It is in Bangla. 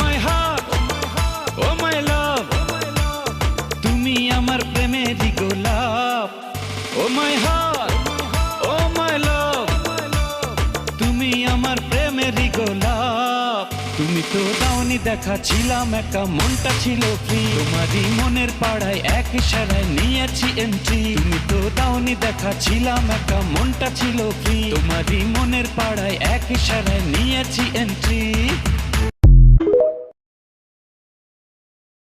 মাই হার্ট, ও মাই লাভ, তুমি আমার প্রেমেরই গোলাপ। ও মাই হার্ট, ও মাই লাভ, তুমি আমার প্রেমেরই গোলাপ। তুমি তো দাওনি দেখা, ছিলাম একা, মনটা ছিল ফ্রি। তোমারই মনের পাড়ায় এক ইশারায় নিয়েছি এন্ট্রি। তুমি তো দাওনি দেখা, ছিলাম একা, মনটা ছিল ফ্রি। তোমারই মনের পাড়ায় এক ইশারায় নিয়েছি এন্ট্রি।